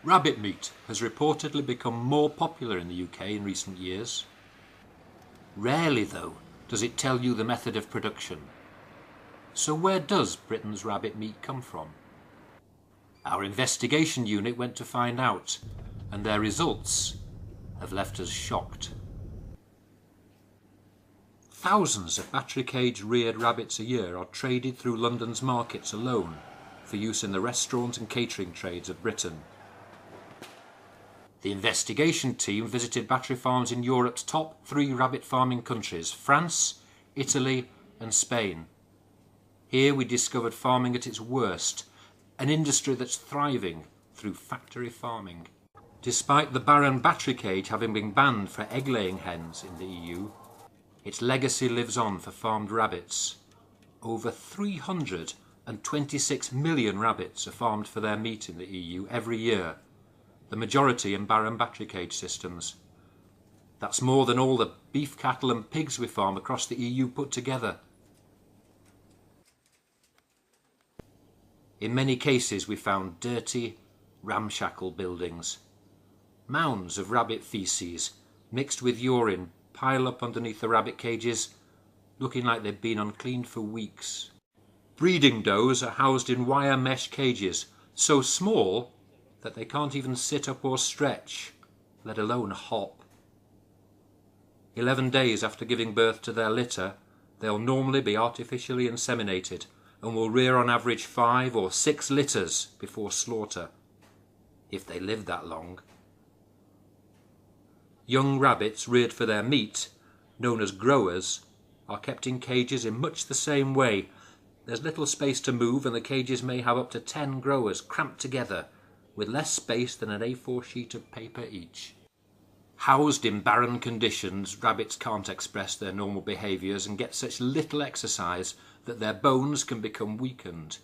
Rabbit meat has reportedly become more popular in the UK in recent years. Rarely, though, does it tell you the method of production. So where does Britain's rabbit meat come from? Our investigation unit went to find out, and their results have left us shocked. Thousands of battery cage reared rabbits a year are traded through London's markets alone for use in the restaurant and catering trades of Britain. The investigation team visited battery farms in Europe's top 3 rabbit farming countries: France, Italy and Spain. Here we discovered farming at its worst, an industry that's thriving through factory farming. Despite the Baron battery cage having been banned for egg-laying hens in the EU, its legacy lives on for farmed rabbits. Over 326 million rabbits are farmed for their meat in the EU every year, the majority in Baron battery cage systems. That's more than all the beef, cattle and pigs we farm across the EU put together. In many cases we found dirty, ramshackle buildings. Mounds of rabbit faeces mixed with urine pile up underneath the rabbit cages, looking like they've been uncleaned for weeks. Breeding does are housed in wire mesh cages, so small that they can't even sit up or stretch, let alone hop. 11 days after giving birth to their litter, they'll normally be artificially inseminated and will rear on average 5 or 6 litters before slaughter, if they live that long. Young rabbits reared for their meat, known as growers, are kept in cages in much the same way. There's little space to move, and the cages may have up to 10 growers cramped together, with less space than an A4 sheet of paper each. Housed in barren conditions, rabbits can't express their normal behaviours and get such little exercise that their bones can become weakened.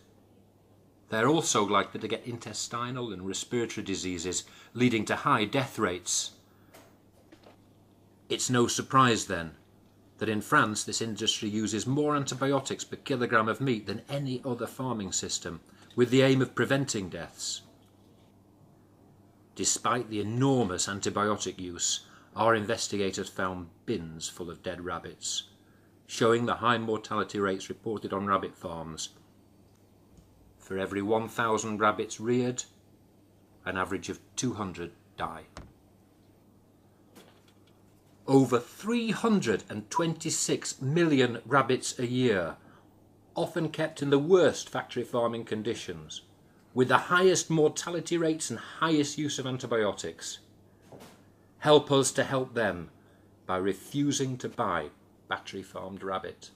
They're also likely to get intestinal and respiratory diseases, leading to high death rates. It's no surprise then that in France this industry uses more antibiotics per kilogram of meat than any other farming system, with the aim of preventing deaths. Despite the enormous antibiotic use, our investigators found bins full of dead rabbits, showing the high mortality rates reported on rabbit farms. For every 1,000 rabbits reared, an average of 200 die. Over 326 million rabbits a year, often kept in the worst factory farming conditions, with the highest mortality rates and highest use of antibiotics. Help us to help them by refusing to buy battery farmed rabbit.